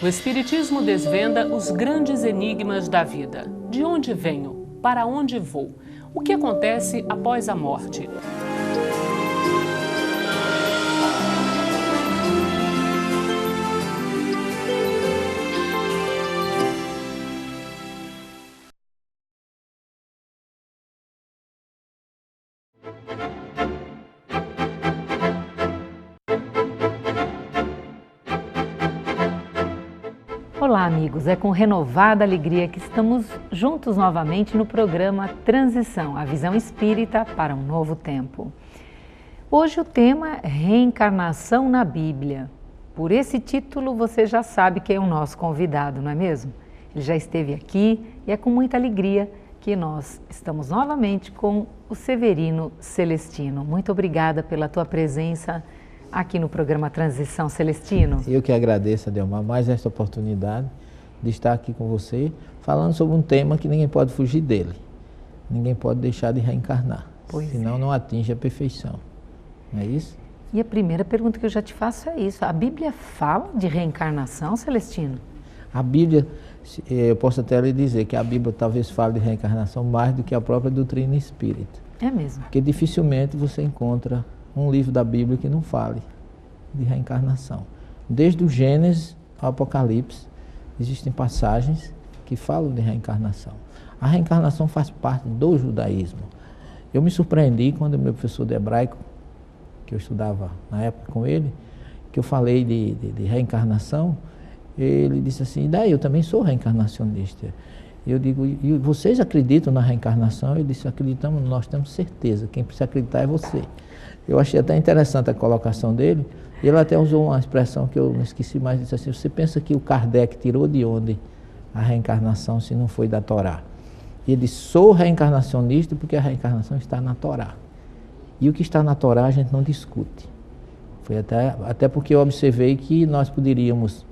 O Espiritismo desvenda os grandes enigmas da vida. De onde venho? Para onde vou? O que acontece após a morte? Olá, amigos. É com renovada alegria que estamos juntos novamente no programa Transição, a visão espírita para um novo tempo. Hoje o tema é Reencarnação na Bíblia. Por esse título você já sabe quem é o nosso convidado, não é mesmo? Ele já esteve aqui e é com muita alegria que nós estamos novamente com o Severino Celestino. Muito obrigada pela tua presença aqui no programa Transição, Celestino. Eu que agradeço, Adelmar, mais esta oportunidade de estar aqui com você, falando sobre um tema que ninguém pode fugir dele. Ninguém pode deixar de reencarnar, senão não atinge a perfeição. Não é isso? E a primeira pergunta que eu já te faço é isso. A Bíblia fala de reencarnação, Celestino? A Bíblia, eu posso até lhe dizer que a Bíblia talvez fale de reencarnação mais do que a própria doutrina espírita. É mesmo? Porque dificilmente você encontra um livro da Bíblia que não fale de reencarnação. Desde o Gênesis ao Apocalipse, existem passagens que falam de reencarnação. A reencarnação faz parte do judaísmo. Eu me surpreendi quando o meu professor de hebraico, que eu estudava na época com ele, que eu falei de reencarnação, ele disse assim, daí eu também sou reencarnacionista. Eu digo, e vocês acreditam na reencarnação? Ele disse, acreditamos, nós temos certeza, quem precisa acreditar é você. Eu achei até interessante a colocação dele. Ele até usou uma expressão que eu não esqueci mais, disse assim, você pensa que o Kardec tirou de onde a reencarnação se não foi da Torá? E ele disse, sou reencarnacionista porque a reencarnação está na Torá. E o que está na Torá a gente não discute. Foi até porque eu observei que nós poderíamos,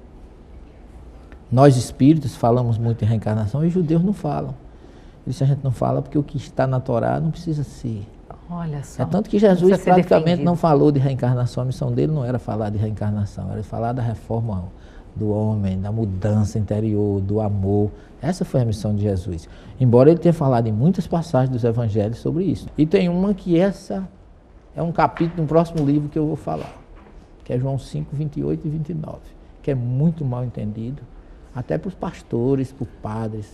nós espíritos falamos muito em reencarnação e os judeus não falam. Ele disse, a gente não fala porque o que está na Torá não precisa ser. Olha só. É tanto que Jesus praticamente não falou de reencarnação, a missão dele não era falar de reencarnação, era falar da reforma do homem, da mudança interior, do amor. Essa foi a missão de Jesus. Embora ele tenha falado em muitas passagens dos evangelhos sobre isso. E tem uma que essa é um capítulo no próximo livro que eu vou falar, que é João 5, 28 e 29, que é muito mal entendido, até por pastores, por padres,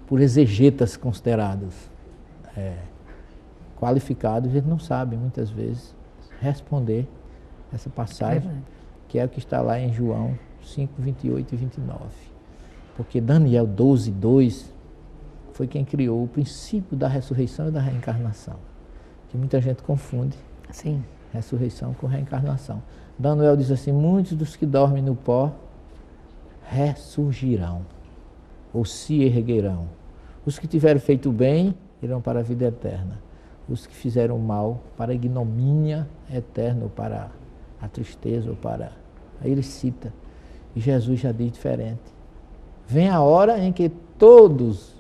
por exegetas considerados qualificados, eles não sabem muitas vezes responder essa passagem, que é o que está lá em João 5, 28 e 29. Porque Daniel 12, 2 foi quem criou o princípio da ressurreição e da reencarnação, que muita gente confunde. Sim. Ressurreição com reencarnação. Daniel diz assim, muitos dos que dormem no pó ressurgirão, ou se erguerão. Os que tiverem feito bem irão para a vida eterna. Os que fizeram mal para a ignomínia eterna, ou para a tristeza, ou para... Aí ele cita, e Jesus já diz diferente. Vem a hora em que todos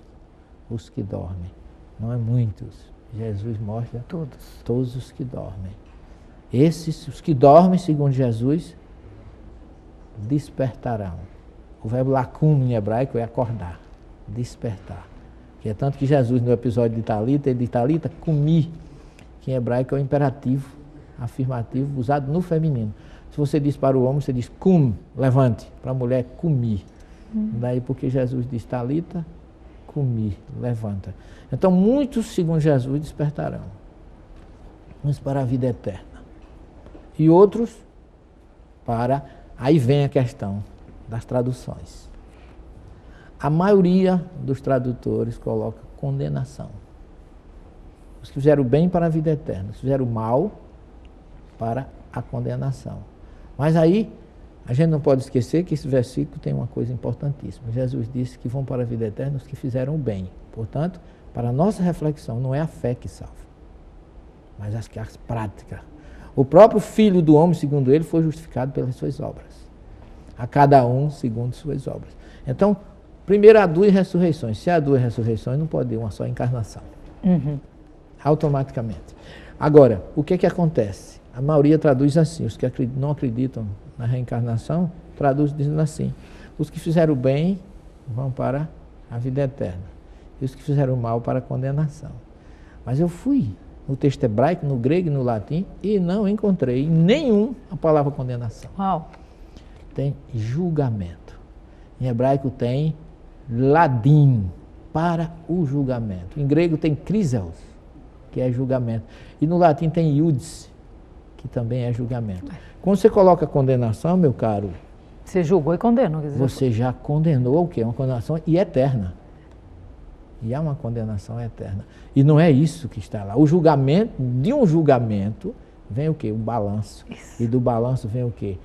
os que dormem, não é muitos, Jesus mostra todos os que dormem. Esses, os que dormem, segundo Jesus, despertarão. O verbo lacum em hebraico é acordar, despertar. Que é tanto que Jesus, no episódio de Talita, ele diz, Talita, comi, que em hebraico é o imperativo afirmativo usado no feminino. Se você diz para o homem, você diz cum, levante, para a mulher, comi. Daí porque Jesus diz, Talita, comi, levanta. Então muitos, segundo Jesus, despertarão. Uns para a vida eterna. E outros para... Aí vem a questão das traduções. A maioria dos tradutores coloca condenação. Os que fizeram bem para a vida eterna, os que fizeram mal para a condenação. Mas aí, a gente não pode esquecer que esse versículo tem uma coisa importantíssima. Jesus disse que vão para a vida eterna os que fizeram o bem. Portanto, para a nossa reflexão, não é a fé que salva, mas as práticas. O próprio Filho do Homem, segundo ele, foi justificado pelas suas obras. A cada um segundo suas obras. Então, primeiro há duas ressurreições. Se há duas ressurreições, não pode ter uma só encarnação. Automaticamente. Agora, o que acontece? A maioria traduz assim, os que não acreditam na reencarnação, traduz dizendo assim, Os que fizeram bem vão para a vida eterna. E os que fizeram mal para a condenação. Mas eu fui no texto hebraico, no grego e no latim e não encontrei nenhum a palavra condenação. Uau. Tem julgamento. Em hebraico tem ladim, para o julgamento. Em grego tem krisos, que é julgamento. E no latim tem iudice, que também é julgamento. Quando você coloca condenação, meu caro, você julgou e condenou. Quer dizer, você já condenou o quê? Uma condenação e eterna. E há uma condenação eterna. E não é isso que está lá. O julgamento, de um julgamento, vem o quê? O balanço. Isso. E do balanço vem o quê?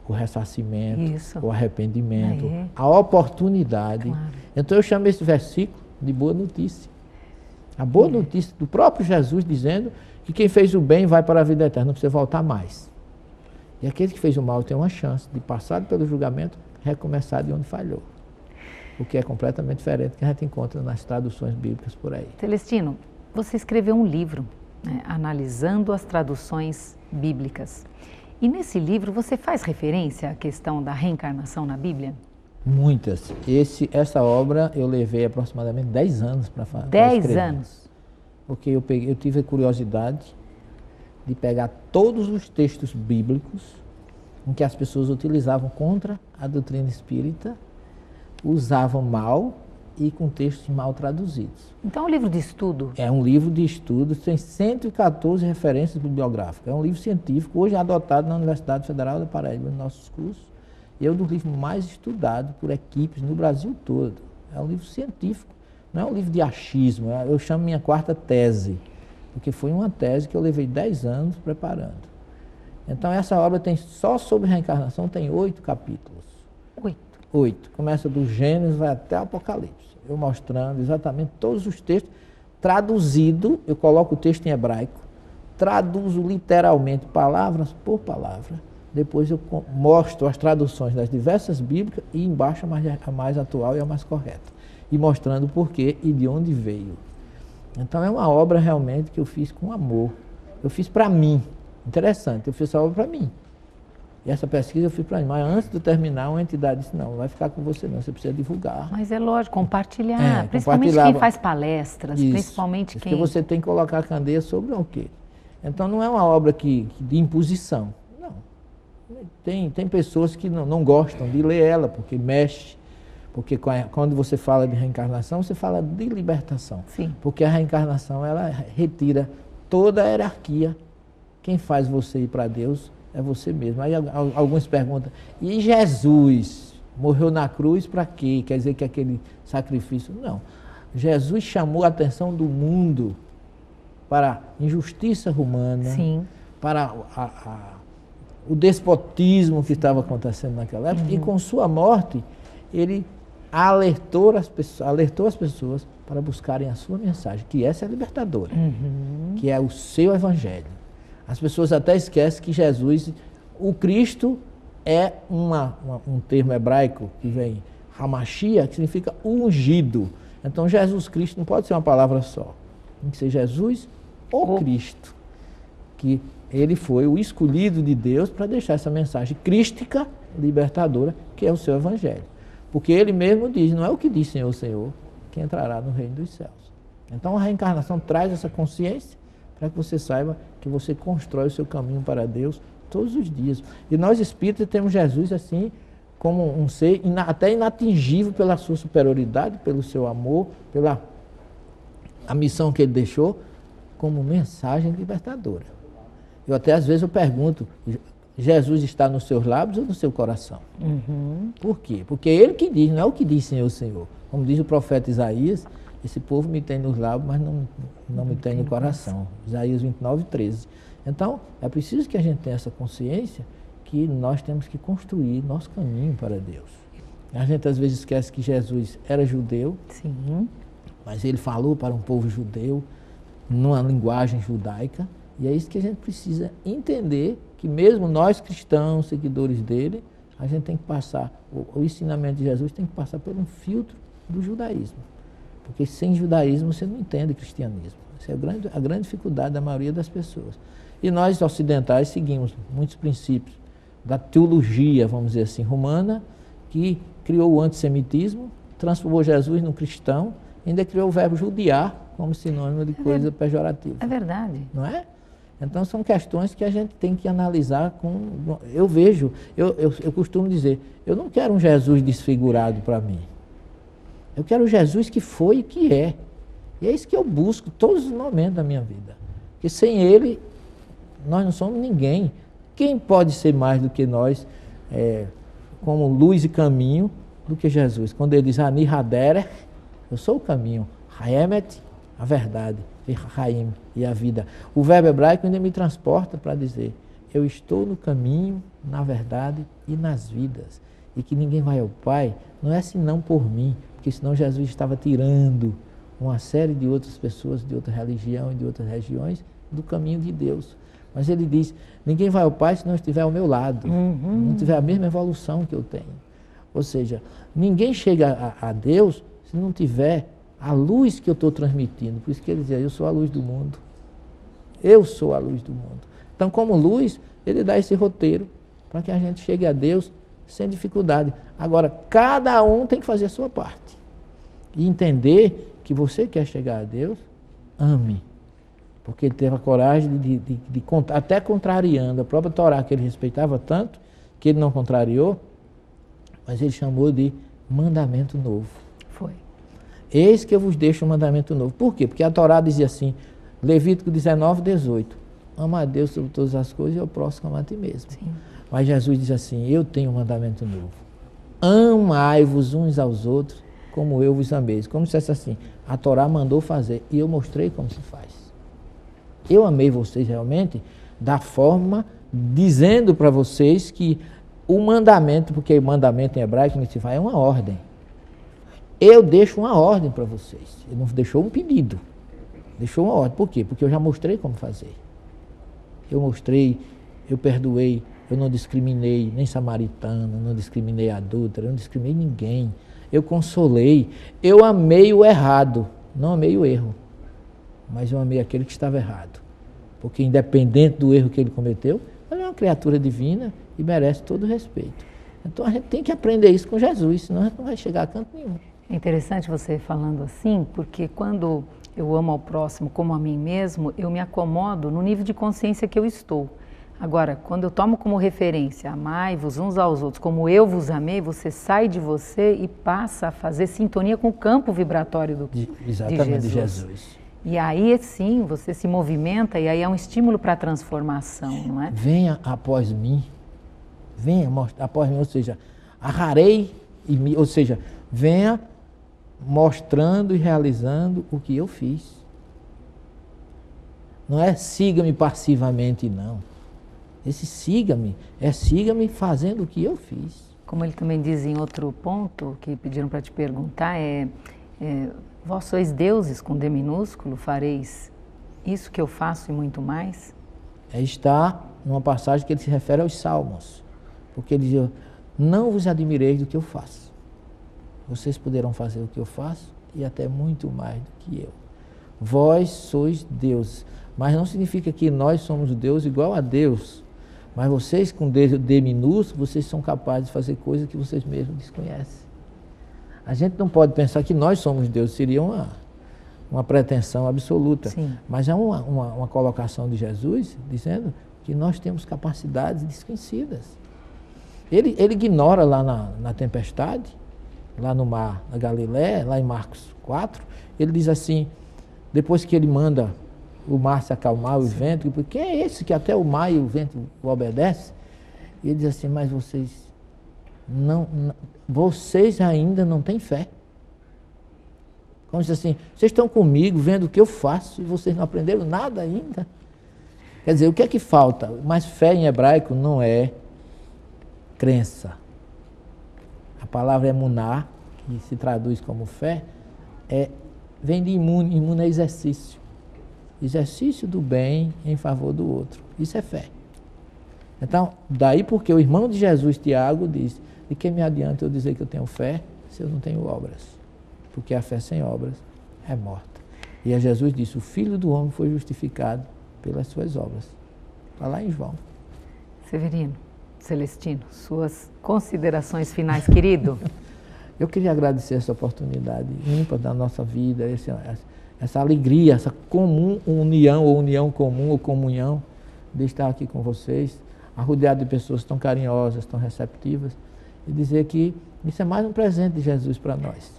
O ressarcimento, Isso. o arrependimento, Aí. a oportunidade. Claro. Então eu chamo esse versículo de boa notícia. A boa notícia do próprio Jesus dizendo que quem fez o bem vai para a vida eterna, não precisa voltar mais. E aquele que fez o mal tem uma chance de passar pelo julgamento, recomeçar de onde falhou. O que é completamente diferente do que a gente encontra nas traduções bíblicas por aí. Celestino, você escreveu um livro, né, analisando as traduções bíblicas. E nesse livro você faz referência à questão da reencarnação na Bíblia? Muitas. Essa obra eu levei aproximadamente 10 anos para fazer. 10 anos? Porque eu tive a curiosidade de pegar todos os textos bíblicos em que as pessoas utilizavam contra a doutrina espírita, usavam mal e com textos mal traduzidos. Então é um livro de estudo? É um livro de estudos, tem 114 referências bibliográficas. É um livro científico, hoje adotado na Universidade Federal da Paraíba, nos nossos cursos. E é um dos livros mais estudados por equipes no Brasil todo. É um livro científico, não é um livro de achismo. Eu chamo minha quarta tese, porque foi uma tese que eu levei 10 anos preparando. Então essa obra tem, só sobre reencarnação, tem 8 capítulos. 8. Começa do Gênesis, vai até o Apocalipse. Eu mostrando exatamente todos os textos, traduzido, eu coloco o texto em hebraico, traduzo literalmente, palavras por palavra, depois eu mostro as traduções das diversas bíblicas e embaixo a mais atual e a mais correta. E mostrando o porquê e de onde veio. Então é uma obra realmente que eu fiz com amor. Eu fiz para mim. Interessante, eu fiz essa obra para mim. E essa pesquisa eu fiz para mim, mas antes de terminar, uma entidade disse, não vai ficar com você não, você precisa divulgar. Mas é lógico, compartilhar, principalmente quem faz palestras, principalmente quem... Porque você tem que colocar a candeia sobre o quê? Então não é uma obra de imposição, não. Tem pessoas que não gostam de ler ela, porque mexe, porque quando você fala de reencarnação, você fala de libertação. Sim. Porque a reencarnação, ela retira toda a hierarquia. Quem faz você ir para Deus é você mesmo. Aí alguns perguntam, e Jesus morreu na cruz para quê? Quer dizer que aquele sacrifício... Não. Jesus chamou a atenção do mundo para a injustiça humana, Sim. para o despotismo que estava acontecendo naquela época, e com sua morte, ele alertou as pessoas para buscarem a sua mensagem, que essa é a libertadora, que é o seu evangelho. As pessoas até esquecem que Jesus, o Cristo, é um termo hebraico que vem, Hamashia, que significa ungido. Então, Jesus Cristo não pode ser uma palavra só. Tem que ser Jesus ou Cristo. Que ele foi o escolhido de Deus para deixar essa mensagem crística, libertadora, que é o seu evangelho. Porque ele mesmo diz, não é o que diz Senhor, Senhor, que entrará no reino dos céus. Então, a reencarnação traz essa consciência para que você saiba que você constrói o seu caminho para Deus todos os dias. E nós espíritas temos Jesus assim, como um ser até inatingível pela sua superioridade, pelo seu amor, pela a missão que ele deixou, como mensagem libertadora. Eu até às vezes eu pergunto, Jesus está nos seus lábios ou no seu coração? Por quê? Porque é ele que diz, não é o que diz Senhor, Senhor. Como diz o profeta Isaías, esse povo me tem nos lábios, mas não me tem no coração. Isaías 29, 13. Então, é preciso que a gente tenha essa consciência que nós temos que construir nosso caminho para Deus. A gente às vezes esquece que Jesus era judeu, Sim. mas ele falou para um povo judeu, numa linguagem judaica, e é isso que a gente precisa entender, que mesmo nós cristãos, seguidores dele, a gente tem que passar, o ensinamento de Jesus tem que passar por um filtro do judaísmo. Porque sem judaísmo você não entende cristianismo. Essa é a grande dificuldade da maioria das pessoas. E nós ocidentais seguimos muitos princípios da teologia, vamos dizer assim, romana, que criou o antissemitismo, transformou Jesus no cristão, ainda criou o verbo judiar como sinônimo de coisa pejorativa. É verdade. Não é? Então são questões que a gente tem que analisar com... Eu vejo, eu costumo dizer, eu não quero um Jesus desfigurado para mim. Eu quero o Jesus que foi e que é. E é isso que eu busco todos os momentos da minha vida. Porque sem Ele, nós não somos ninguém. Quem pode ser mais do que nós, como luz e caminho, do que Jesus? Quando ele diz, Ani Haderech, eu sou o caminho. Haemet, a verdade. Haim, e a vida. O verbo hebraico ainda me transporta para dizer, eu estou no caminho, na verdade e nas vidas. E que ninguém vai ao Pai, não é senão por mim, porque senão Jesus estava tirando uma série de outras pessoas, de outra religião e de outras regiões, do caminho de Deus. Mas ele diz, ninguém vai ao Pai se não estiver ao meu lado, não tiver a mesma evolução que eu tenho. Ou seja, ninguém chega a Deus se não tiver a luz que eu estou transmitindo. Por isso que ele dizia, eu sou a luz do mundo. Eu sou a luz do mundo. Então, como luz, ele dá esse roteiro para que a gente chegue a Deus sem dificuldade. Agora, cada um tem que fazer a sua parte. E entender que você quer chegar a Deus, ame. Porque ele teve a coragem de até contrariando a própria Torá, que ele respeitava tanto, que ele não contrariou, mas ele chamou de mandamento novo. Foi. Eis que eu vos deixo um mandamento novo. Por quê? Porque a Torá dizia assim, Levítico 19, 18, ama a Deus sobre todas as coisas e ao próximo ama a ti mesmo. Sim. Mas Jesus diz assim, eu tenho um mandamento novo. Amai-vos uns aos outros como eu vos amei. Como se fosse assim, a Torá mandou fazer e eu mostrei como se faz. Eu amei vocês realmente da forma, dizendo para vocês que o mandamento, porque o mandamento em hebraico é uma ordem. Eu deixo uma ordem para vocês. Ele não deixou um pedido. Deixou uma ordem. Por quê? Porque eu já mostrei como fazer. Eu mostrei, eu perdoei, eu não discriminei nem samaritano, não discriminei adúltera, não discriminei ninguém. Eu consolei, eu amei o errado, não amei o erro. Mas eu amei aquele que estava errado. Porque independente do erro que ele cometeu, ele é uma criatura divina e merece todo o respeito. Então a gente tem que aprender isso com Jesus, senão a gente não vai chegar a canto nenhum. É interessante você falando assim, porque quando eu amo ao próximo como a mim mesmo, eu me acomodo no nível de consciência que eu estou. Agora, quando eu tomo como referência, amai-vos uns aos outros, como eu vos amei, você sai de você e passa a fazer sintonia com o campo vibratório Exatamente, de Jesus. E aí sim, você se movimenta e aí é um estímulo para a transformação, não é? Venha após mim, após mim, ou seja, arrarei, ou seja, venha mostrando e realizando o que eu fiz. Não é siga-me passivamente, não. Esse siga-me fazendo o que eu fiz. Como ele também diz em outro ponto, que pediram para te perguntar, vós sois deuses com D minúsculo, fareis isso que eu faço e muito mais? Está numa passagem que ele se refere aos Salmos. Porque ele diz, não vos admireis do que eu faço. Vocês poderão fazer o que eu faço e até muito mais do que eu. Vós sois deuses. Mas não significa que nós somos Deus igual a Deus. Mas vocês, com D minúsculo, vocês são capazes de fazer coisas que vocês mesmos desconhecem. A gente não pode pensar que nós somos Deus. Seria uma pretensão absoluta. Sim. Mas é uma colocação de Jesus dizendo que nós temos capacidades desconhecidas. Ele ignora lá na tempestade, lá no mar da Galiléia, lá em Marcos 4, ele diz assim, depois que ele manda o mar se acalmar, o vento, porque quem é esse que até o mar e o vento o obedecem? E ele diz assim, mas vocês ainda não têm fé. Como se assim, vocês estão comigo vendo o que eu faço e vocês não aprenderam nada ainda. Quer dizer, o que é que falta? Mas fé em hebraico não é crença. A palavra emuná, que se traduz como fé, vem de imun é exercício. Exercício do bem em favor do outro. Isso é fé. Então, daí porque o irmão de Jesus, Tiago, diz, de que me adianta eu dizer que eu tenho fé se eu não tenho obras? Porque a fé sem obras é morta. E a Jesus disse, o Filho do Homem foi justificado pelas suas obras. Está lá em João. Severino, Celestino, suas considerações finais, querido? Eu queria agradecer essa oportunidade ímpar da nossa vida, essa alegria, essa comum união, ou união comum, ou comunhão, de estar aqui com vocês, rodeado de pessoas tão carinhosas, tão receptivas, e dizer que isso é mais um presente de Jesus para nós.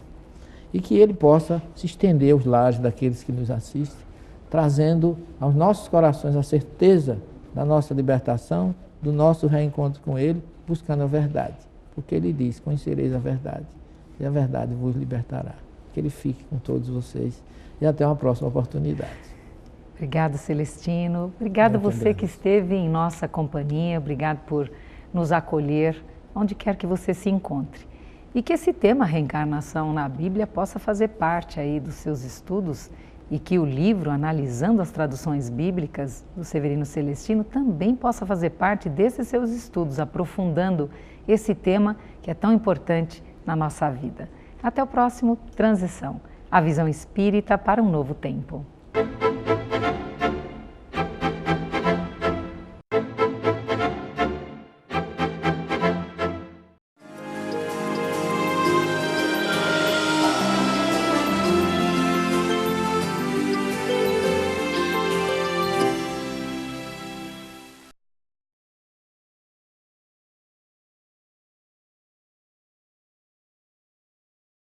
E que Ele possa se estender aos lares daqueles que nos assistem, trazendo aos nossos corações a certeza da nossa libertação, do nosso reencontro com Ele, buscando a verdade. Porque Ele diz, conhecereis a verdade, e a verdade vos libertará. Que Ele fique com todos vocês e até uma próxima oportunidade. Obrigado, Celestino. Obrigado você que esteve em nossa companhia. Obrigado por nos acolher, onde quer que você se encontre. E que esse tema, reencarnação na Bíblia, possa fazer parte aí dos seus estudos e que o livro, analisando as traduções bíblicas do Severino Celestino, também possa fazer parte desses seus estudos, aprofundando esse tema que é tão importante na nossa vida. Até o próximo Transição, a visão espírita para um novo tempo.